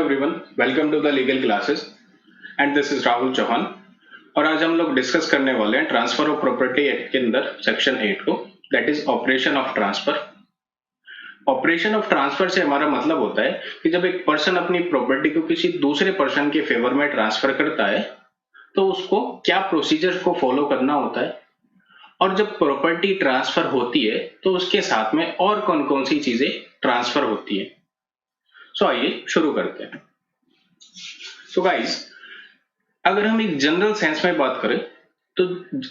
Everyone, welcome to the legal classes and this is Rahul Chauhan. और आज हम लोग डिस्कस करने वाले हैं ट्रांसफर ऑफ प्रॉपर्टी एक्ट के अंदर सेक्शन 8 को, that is operation of transfer. Operation of transfer से हमारा मतलब होता है कि जब एक पर्सन अपनी प्रॉपर्टी को किसी दूसरे पर्सन के फेवर में ट्रांसफर करता है तो उसको क्या प्रोसीजर को फॉलो करना होता है, और जब प्रॉपर्टी ट्रांसफर होती है तो उसके साथ में और कौन कौन सी चीजें ट्रांसफर होती है। सो आइए शुरू करते हैं। सो गाइस, अगर हम एक जनरल सेंस में बात करें तो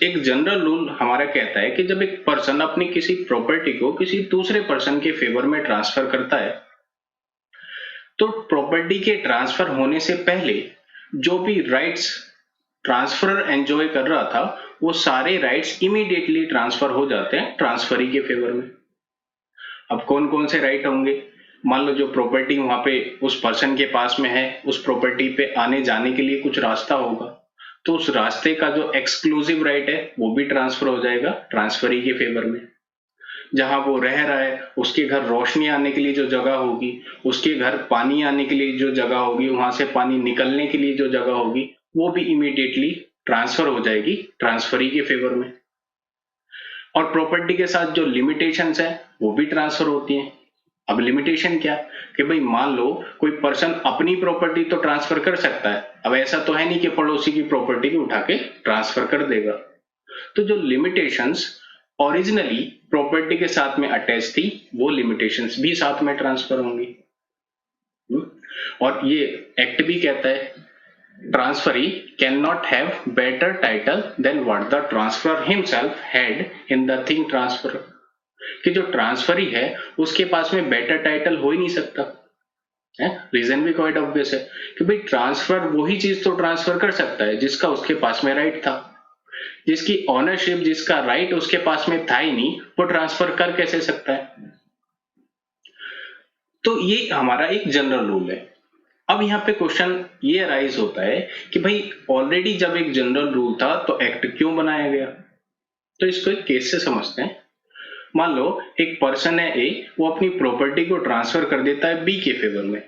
एक जनरल रूल हमारा कहता है कि जब एक पर्सन अपनी किसी प्रॉपर्टी को किसी दूसरे पर्सन के फेवर में ट्रांसफर करता है तो प्रॉपर्टी के ट्रांसफर होने से पहले जो भी राइट्स ट्रांसफरर एंजॉय कर रहा था वो सारे राइट्स इमीडिएटली ट्रांसफर हो जाते हैं ट्रांसफरी के फेवर में। अब कौन कौन से राइट होंगे? मान लो जो प्रॉपर्टी वहां पे उस पर्सन के पास में है, उस प्रॉपर्टी पे आने जाने के लिए कुछ रास्ता होगा, तो उस रास्ते का जो एक्सक्लूसिव राइट है वो भी ट्रांसफर हो जाएगा ट्रांसफरी के फेवर में। जहां वो रह रहा है उसके घर रोशनी आने के लिए जो जगह होगी, उसके घर पानी आने के लिए जो जगह होगी, वहां से पानी निकलने के लिए जो जगह होगी, वो भी इमीडिएटली ट्रांसफर हो जाएगी ट्रांसफरी के फेवर में। और प्रॉपर्टी के साथ जो लिमिटेशंस है वो भी ट्रांसफर होती हैं। अब लिमिटेशन क्या कि भाई मान लो कोई पर्सन अपनी प्रॉपर्टी तो ट्रांसफर कर सकता है, अब ऐसा तो है नहीं कि पड़ोसी की प्रॉपर्टी को उठा के ट्रांसफर कर देगा। तो जो लिमिटेशंस ओरिजिनली प्रॉपर्टी के साथ में अटैच थी वो लिमिटेशंस भी साथ में ट्रांसफर होंगी। और ये एक्ट भी कहता है transferee can not have better title than what the transfer himself had in the thing transfer, कि जो ट्रांसफरी है उसके पास में बेटर टाइटल हो ही नहीं सकता है। रीजन भी क्वाइट ऑब्वियस है कि भाई ट्रांसफर वही चीज तो ट्रांसफर कर सकता है जिसका उसके पास में राइट था, जिसकी ऑनरशिप जिसका राइट उसके पास में था ही नहीं, वो ट्रांसफर कर कैसे सकता है। तो ये हमारा एक जनरल रूल है। अब यहाँ पे क्वेश्चन ये अराइज होता है कि भाई ऑलरेडी जब एक जनरल रूल था तो एक्ट क्यों बनाया गया। तो इसको एक केस से समझते हैं। मान लो एक पर्सन है ए, वो अपनी प्रॉपर्टी को ट्रांसफर कर देता है बी के फेवर में।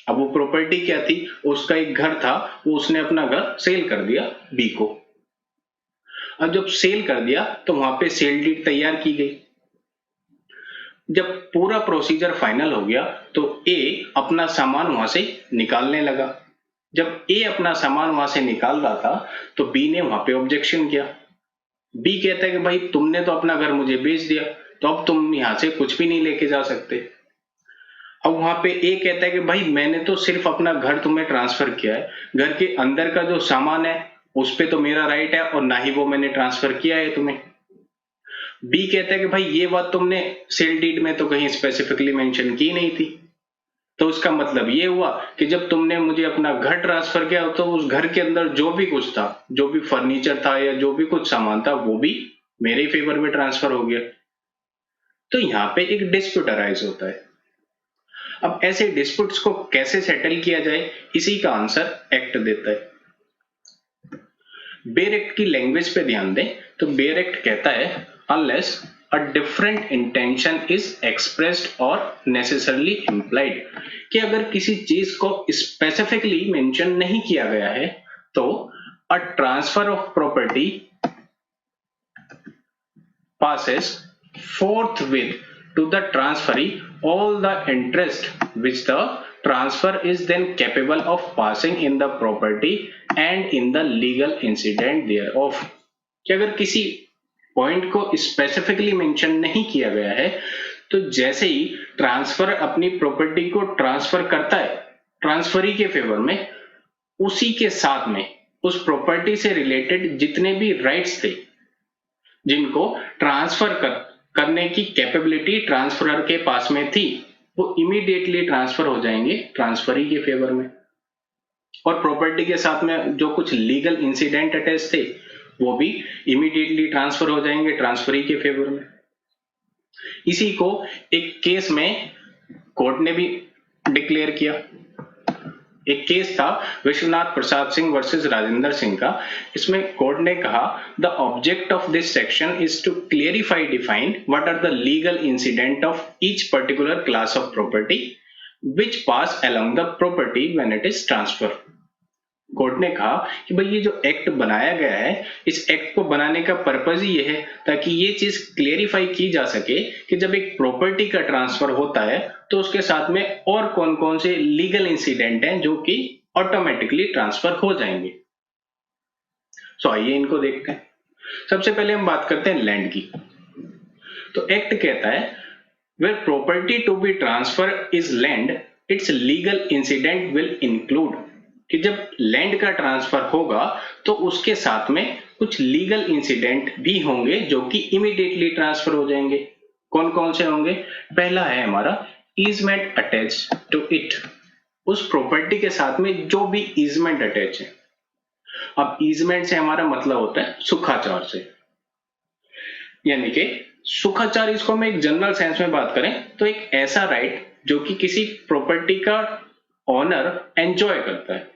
अब वो प्रॉपर्टी क्या थी? उसका एक घर था, वो उसने अपना घर सेल कर दिया बी को। अब जब सेल कर दिया तो वहां पे सेल डीड तैयार की गई। जब पूरा प्रोसीजर फाइनल हो गया तो ए अपना सामान वहां से निकालने लगा। जब ए अपना सामान वहां से निकाल रहा था तो बी ने वहां पे ऑब्जेक्शन किया। बी कहता है कि भाई तुमने तो अपना घर मुझे बेच दिया, तो अब तुम यहां से कुछ भी नहीं लेके जा सकते। अब वहां पे ए कहता है कि भाई मैंने तो सिर्फ अपना घर तुम्हें ट्रांसफर किया है, घर के अंदर का जो सामान है उस पे तो मेरा राइट है और ना ही वो मैंने ट्रांसफर किया है तुम्हें। बी कहता है कि भाई ये बात तुमने सेल डीड में तो कहीं स्पेसिफिकली मेंशन की नहीं थी, तो उसका मतलब ये हुआ कि जब तुमने मुझे अपना घर ट्रांसफर किया तो उस घर के अंदर जो भी कुछ था, जो भी फर्नीचर था या जो भी कुछ सामान था, वो भी मेरे फेवर में ट्रांसफर हो गया। तो यहाँ पे एक डिस्प्यूट अराइज होता है। अब ऐसे डिस्प्यूट्स को कैसे सेटल किया जाए, इसी का आंसर एक्ट देता है। बेयर एक्ट की लैंग्वेज पे ध्यान दें तो बेयर एक्ट कहता है unless a different intention is expressed or necessarily implied, कि अगर किसी चीज को स्पेसिफिकली मेंशन नहीं किया गया है तो a transfer of property passes forthwith to the transferee all the interest which the transfer is then capable of passing in the property and in the legal incident thereof, कि अगर किसी point को specifically mention नहीं किया गया है तो जैसे ही ट्रांसफर अपनी प्रॉपर्टी को ट्रांसफर करता है ट्रांसफरी के फेवर में, उसी के साथ में उस प्रॉपर्टी से रिलेटेड जितने भी राइट्स थे जिनको ट्रांसफर करने की कैपेबिलिटी ट्रांसफरर के पास में थी, वो इमीडिएटली ट्रांसफर हो जाएंगे ट्रांसफरी के फेवर में। और प्रॉपर्टी के साथ में जो कुछ लीगल इंसिडेंट अटैच थे वो भी इमीडिएटली ट्रांसफर हो जाएंगे ट्रांसफरी के फेवर में। इसी को एक केस में कोर्ट ने भी डिक्लेयर किया। एक केस था विश्वनाथ प्रसाद सिंह वर्सेस राजेंद्र सिंह का। इसमें कोर्ट ने कहा the object of this section is to clarify define what are the legal incident of each particular class of property which pass along the property when it is transferred. Court ने कहा कि भाई ये जो act बनाया गया है, इस एक्ट को बनाने का पर्पज ही ये है ताकि ये चीज क्लेरिफाई की जा सके कि जब एक प्रॉपर्टी का ट्रांसफर होता है तो उसके साथ में और कौन कौन से लीगल इंसिडेंट हैं जो कि ऑटोमेटिकली ट्रांसफर हो जाएंगे। सो आइए इनको देखते हैं। सबसे पहले हम बात करते हैं लैंड की। तो एक्ट कहता है where property to be transfer is land, its legal incident will include, कि जब लैंड का ट्रांसफर होगा तो उसके साथ में कुछ लीगल इंसिडेंट भी होंगे जो कि इमीडिएटली ट्रांसफर हो जाएंगे। कौन कौन से होंगे? पहला है हमारा ईजमेंट अटैच टू इट, उस प्रॉपर्टी के साथ में जो भी ईजमेंट अटैच है। अब ईजमेंट से हमारा मतलब होता है सुखाचार से, यानी कि सुखाचार, इसको हम एक जनरल सेंस में बात करें तो एक ऐसा राइट जो कि किसी प्रॉपर्टी का ऑनर एंजॉय करता है।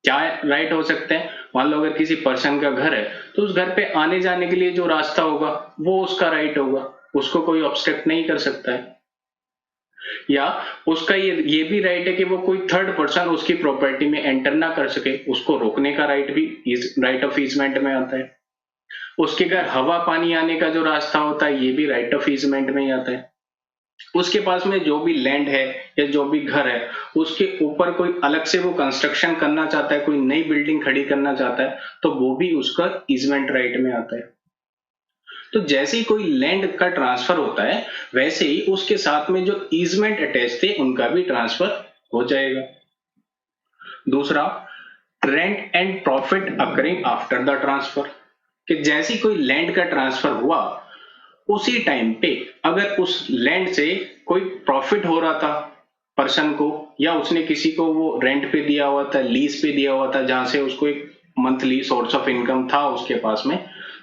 क्या राइट हो सकते हैं? मान लो अगर किसी पर्सन का घर है तो उस घर पे आने जाने के लिए जो रास्ता होगा वो उसका राइट होगा, उसको कोई ऑब्स्ट्रक्ट नहीं कर सकता है। या उसका ये भी राइट है कि वो कोई थर्ड पर्सन उसकी प्रॉपर्टी में एंटर ना कर सके, उसको रोकने का राइट भी राइट ऑफ ईजमेंट में आता है। उसके घर हवा पानी आने का जो रास्ता होता है ये भी राइट ऑफ ईजमेंट में ही आता है। उसके पास में जो भी लैंड है या जो भी घर है उसके ऊपर कोई अलग से वो कंस्ट्रक्शन करना चाहता है, कोई नई बिल्डिंग खड़ी करना चाहता है तो वो भी उसका ईजमेंट राइट में आता है। तो जैसे ही कोई लैंड का ट्रांसफर होता है वैसे ही उसके साथ में जो ईजमेंट अटैच थे उनका भी ट्रांसफर हो जाएगा। दूसरा, rent and profit occurring after the transfer, कि जैसे कोई लैंड का ट्रांसफर हुआ उसी टाइम पे अगर उस लैंड से कोई प्रॉफिट हो रहा था पर्सन को, या उसने किसी को वो रेंट पे दिया हुआ था, लीज पे दिया हुआ था, जहां से उसको एक मंथली सोर्स ऑफ इनकम था उसके पास में,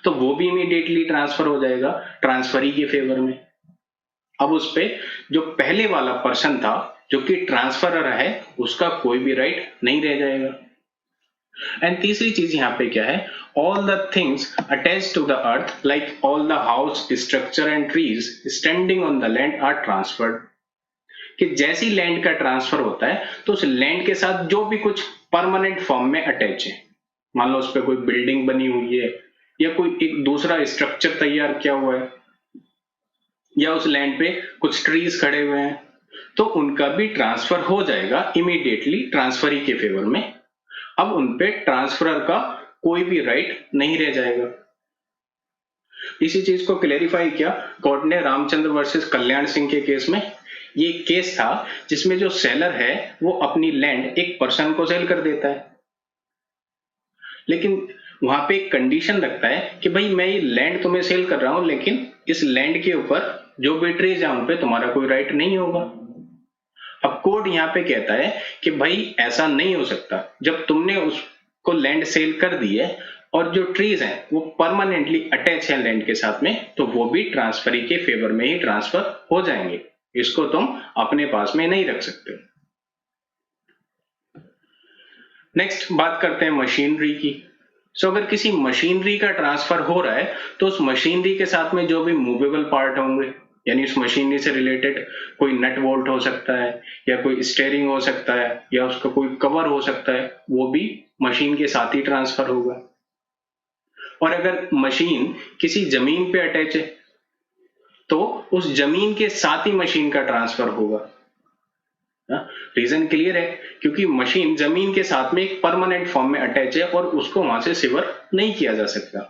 तो वो भी इमीडिएटली ट्रांसफर हो जाएगा ट्रांसफरी के फेवर में। अब उस पे जो पहले वाला पर्सन था जो कि ट्रांसफरर है उसका कोई भी राइट नहीं रह जाएगा। एंड तीसरी चीज यहाँ पे क्या है? All the things attached to the earth like all the house structure and trees standing on the land are transferred, कि जैसी लैंड का ट्रांसफर होता है तो उस लैंड के साथ जो भी कुछ परमानेंट फॉर्म में अटैच है, मान लो उस पर कोई बिल्डिंग बनी हुई है या कोई एक दूसरा स्ट्रक्चर तैयार किया हुआ है या उस लैंड पे कुछ ट्रीज खड़े हुए हैं, तो उनका भी ट्रांसफर हो जाएगा इमीडिएटली ट्रांसफरी के फेवर में। अब उनपे ट्रांसफरर का कोई भी राइट नहीं रह जाएगा। इसी चीज को क्लेरिफाई किया कोर्ट ने रामचंद्र वर्सेस कल्याण सिंह के केस में। ये केस था जिसमें जो सेलर है वो अपनी लैंड एक पर्सन को सेल कर देता है, लेकिन वहां पे एक कंडीशन रखता है कि भाई मैं ये लैंड तुम्हें सेल कर रहा हूं लेकिन इस लैंड के ऊपर जो भी ट्रीज है उन पे तुम्हारा कोई राइट नहीं होगा। अब कोर्ट यहाँ पे कहता है कि भाई ऐसा नहीं हो सकता, जब तुमने उसको लैंड सेल कर दी है और जो ट्रीज हैं वो परमानेंटली अटैच है लैंड के साथ में, तो वो भी ट्रांसफरी के फेवर में ही ट्रांसफर हो जाएंगे, इसको तुम अपने पास में नहीं रख सकते। नेक्स्ट बात करते हैं मशीनरी की। सो अगर किसी मशीनरी का ट्रांसफर हो रहा है तो उस मशीनरी के साथ में जो भी मूवेबल पार्ट होंगे, यानी उस मशीनरी से रिलेटेड कोई नट बोल्ट हो सकता है या कोई स्टेयरिंग हो सकता है या उसका कोई कवर हो सकता है, वो भी मशीन के साथ ही ट्रांसफर होगा। और अगर मशीन किसी जमीन पे अटैच है तो उस जमीन के साथ ही मशीन का ट्रांसफर होगा। रीजन क्लियर है, क्योंकि मशीन जमीन के साथ में एक परमानेंट फॉर्म में अटैच है और उसको वहां से सिवर नहीं किया जा सकता।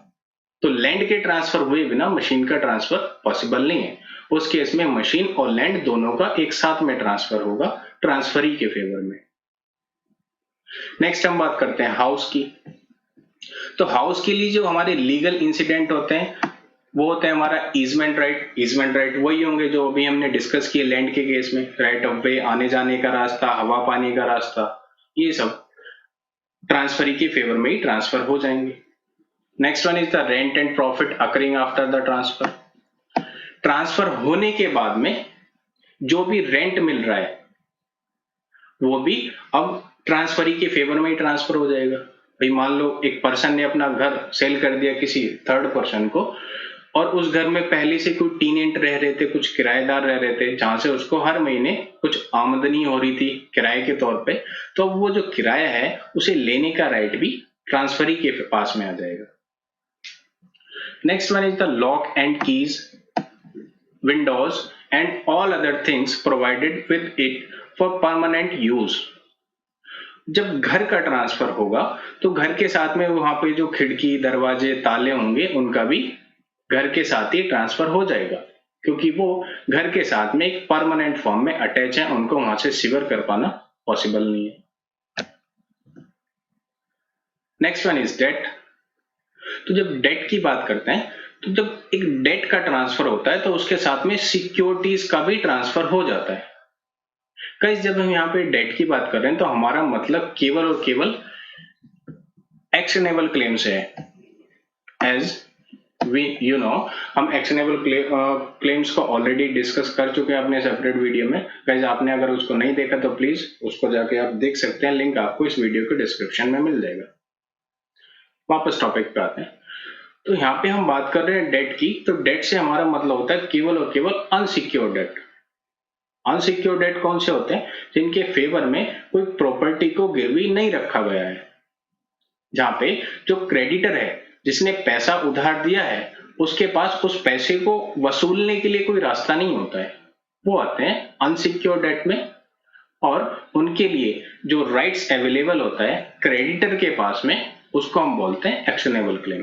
तो लैंड के ट्रांसफर हुए बिना मशीन का ट्रांसफर पॉसिबल नहीं है। उस केस में मशीन और लैंड दोनों का एक साथ में ट्रांसफर होगा ट्रांसफरी के फेवर में। नेक्स्ट हम बात करते हैं हाउस की। तो हाउस के लिए जो हमारे लीगल इंसिडेंट होते हैं वो होता है हमारा ईजमेंट राइट। ईजमेंट राइट वही होंगे जो अभी हमने डिस्कस किए लैंड के केस में, राइट ऑफ वे, आने जाने का रास्ता, हवा पानी का रास्ता, ये सब ट्रांसफरी के फेवर में ही ट्रांसफर हो जाएंगे। Next one is the rent and profit occurring after the transfer. Transfer होने के बाद में जो भी रेंट मिल रहा है वो भी अब ट्रांसफरी के फेवर में ही ट्रांसफर हो जाएगा। भाई मान लो एक पर्सन ने अपना घर सेल कर दिया किसी थर्ड पर्सन को, और उस घर में पहले से कोई टीनेंट रह रहे थे, कुछ किराएदार रह रहे थे, जहां से उसको हर महीने कुछ आमदनी हो रही थी किराए के तौर पे, तो अब वो जो किराया है उसे लेने का राइट भी ट्रांसफरी के पास में आ जाएगा। Next one is the lock and keys, Windows and all other things provided with it for permanent use. जब घर का ट्रांसफर होगा तो घर के साथ में वहां पे जो खिड़की, दरवाजे, ताले होंगे उनका भी घर के साथ ही ट्रांसफर हो जाएगा, क्योंकि वो घर के साथ में एक परमानेंट फॉर्म में अटैच है, उनको वहां से सिवर कर पाना पॉसिबल नहीं है। Next one is date. तो जब डेट की बात करते हैं तो जब एक डेट का ट्रांसफर होता है तो उसके साथ में सिक्योरिटीज का भी ट्रांसफर हो जाता है। गाइस, जब हम यहाँ पे डेट की बात कर रहे हैं तो हमारा मतलब केवल और केवल एक्शनेबल क्लेम से है। एज वी हम एक्शनेबल क्लेम्स को ऑलरेडी डिस्कस कर चुके हैं अपने सेपरेट वीडियो में। गाइस, आपने अगर उसको नहीं देखा तो प्लीज उसको जाके आप देख सकते हैं, लिंक आपको इस वीडियो के डिस्क्रिप्शन में मिल जाएगा। वापस टॉपिक पे आते हैं। तो यहाँ पे हम बात कर रहे हैं डेट की, तो डेट से हमारा मतलब होता है केवल और केवल अनसिक्योर्ड डेट। अनसिक्योर्ड डेट कौन से होते हैं? जिनके फेवर में कोई प्रॉपर्टी को गिरवी नहीं रखा गया है, जहां पे जो क्रेडिटर है जिसने पैसा उधार दिया है उसके पास उस पैसे को वसूलने के लिए कोई रास्ता नहीं होता है, वो आते हैं अनसिक्योर्ड डेट में। और उनके लिए जो राइट्स अवेलेबल होता है क्रेडिटर के पास में, उसको हम बोलते हैं एक्शनेबल क्लेम।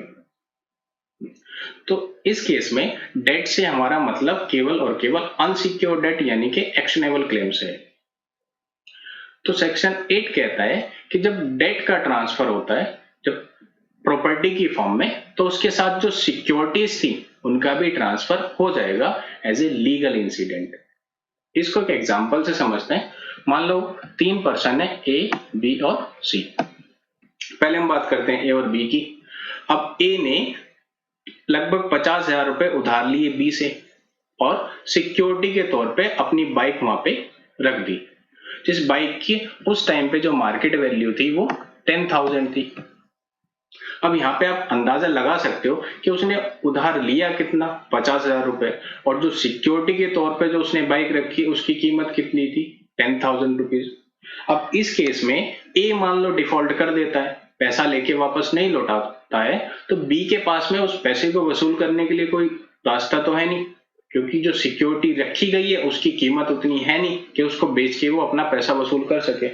तो इस केस में डेट से हमारा मतलब केवल और केवल अनसिक्योर्ड डेट यानी कि एक्शनेबल क्लेम से है। तो सेक्शन 8 कहता है कि जब डेट का ट्रांसफर होता है जब प्रॉपर्टी की फॉर्म में, तो उसके साथ जो सिक्योरिटीज थी उनका भी ट्रांसफर हो जाएगा एज ए लीगल इंसिडेंट। इसको एक एग्जांपल से समझते हैं। मान लो 3 पर्सन है, ए, बी और सी। पहले हम बात करते हैं ए और बी की। अब ए ने लगभग 50,000 रुपए उधार लिए बी से और सिक्योरिटी के तौर पे अपनी बाइक वहां पे रख दी, जिस बाइक की उस टाइम पे जो मार्केट वैल्यू थी वो 10,000 थी। अब यहाँ पे आप अंदाजा लगा सकते हो कि उसने उधार लिया कितना, 50,000 रुपए, और जो सिक्योरिटी के तौर पे जो उसने बाइक रखी उसकी कीमत कितनी थी, 10,000 रुपीज। अब इस केस में ए मान लो डिफॉल्ट कर देता है, पैसा लेके वापस नहीं लौटाता है, तो बी के पास में उस पैसे को वसूल करने के लिए कोई रास्ता तो है नहीं, क्योंकि जो सिक्योरिटी रखी गई है उसकी कीमत उतनी है नहीं कि उसको बेच के वो अपना पैसा वसूल कर सके।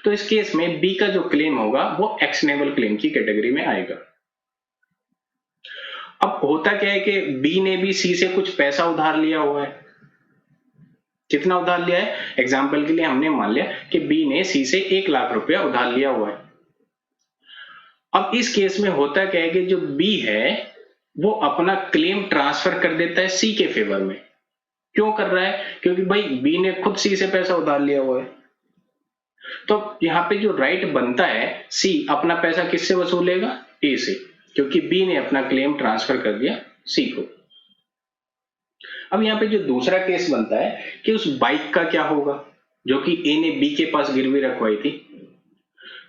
तो इस केस में बी का जो क्लेम होगा वो एक्शनेबल क्लेम की कैटेगरी में आएगा। अब होता क्या है कि बी ने भी सी से कुछ पैसा उधार लिया हुआ है। कितना उधार लिया है? एग्जाम्पल के लिए हमने मान लिया कि बी ने सी से 1 लाख रुपया उधार लिया हुआ है। अब इस केस में होता क्या है कि जो बी है वो अपना क्लेम ट्रांसफर कर देता है सी के फेवर में। क्यों कर रहा है? क्योंकि भाई बी ने खुद सी से पैसा उधार लिया हुआ है। तो यहाँ पे जो राइट बनता है, सी अपना पैसा किससे वसूलेगा? ए से, क्योंकि बी ने अपना क्लेम ट्रांसफर कर दिया सी को। अब यहाँ पे जो दूसरा केस बनता है कि उस बाइक का क्या होगा जो कि ए ने बी के पास गिरवी रखवाई थी।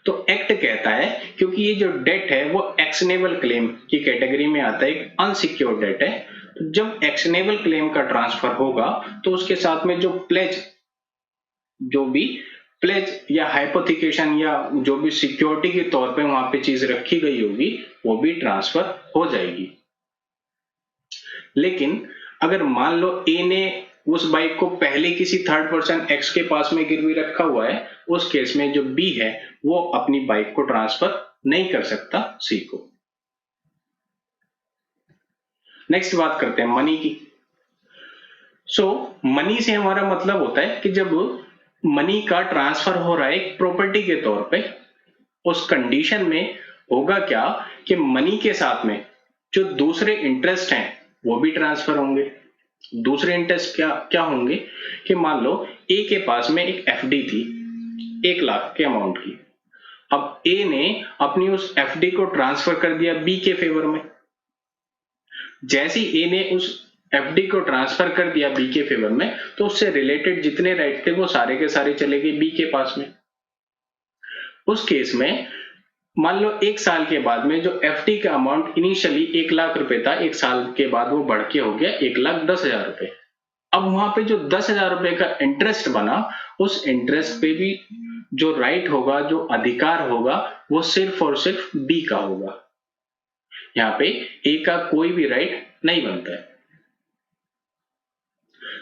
तो एक्ट कहता है क्योंकि ये जो डेट है वो एक्शनेबल क्लेम की कैटेगरी में आता है, एक अनसिक्योर्ड डेट है, तो जब एक्शनेबल क्लेम का ट्रांसफर होगा तो उसके साथ में जो भी प्लेज या हाइपोथिकेशन या जो भी सिक्योरिटी के तौर पे वहां पे चीज रखी गई होगी वो भी ट्रांसफर हो जाएगी। लेकिन अगर मान लो ए ने उस बाइक को पहले किसी थर्ड पर्सन एक्स के पास में गिरवी रखा हुआ है, उस केस में जो बी है वो अपनी बाइक को ट्रांसफर नहीं कर सकता सी को। नेक्स्ट बात करते हैं मनी की। मनी से हमारा मतलब होता है कि जब मनी का ट्रांसफर हो रहा है एक प्रॉपर्टी के तौर पे, उस कंडीशन में होगा क्या कि मनी के साथ में जो दूसरे इंटरेस्ट हैं वो भी ट्रांसफर होंगे। दूसरे इंटरेस्ट क्या होंगे कि मान लो ए के पास में एक एफडी थी 1 लाख के अमाउंट की। अब ए ने अपनी उस एफडी को ट्रांसफर कर दिया बी के फेवर में। जैसे ए ने उस एफडी को ट्रांसफर कर दिया बी के फेवर में, तो उससे रिलेटेड जितने राइट थे वो सारे के सारे चले गए बी के पास में। उस केस में मान लो 1 साल के बाद में जो एफडी का अमाउंट इनिशियली 1 लाख रुपए था, 1 साल के बाद वो बढ़ के हो गया 1,10,000 रुपए। अब वहां पे जो 10,000 रुपए का इंटरेस्ट बना, उस इंटरेस्ट पे भी जो राइट होगा, जो अधिकार होगा, वो सिर्फ और सिर्फ बी का होगा। यहाँ पे ए का कोई भी राइट नहीं बनता है।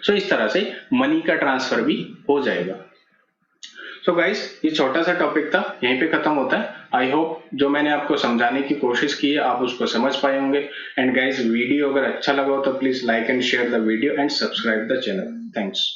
सो इस तरह से मनी का ट्रांसफर भी हो जाएगा। सो गाइस, ये छोटा सा टॉपिक था, यहीं पे खत्म होता है। आई होप जो मैंने आपको समझाने की कोशिश की है आप उसको समझ पाए होंगे। एंड गाइस, वीडियो अगर अच्छा लगा हो तो please like and share the video and subscribe the channel. Thanks.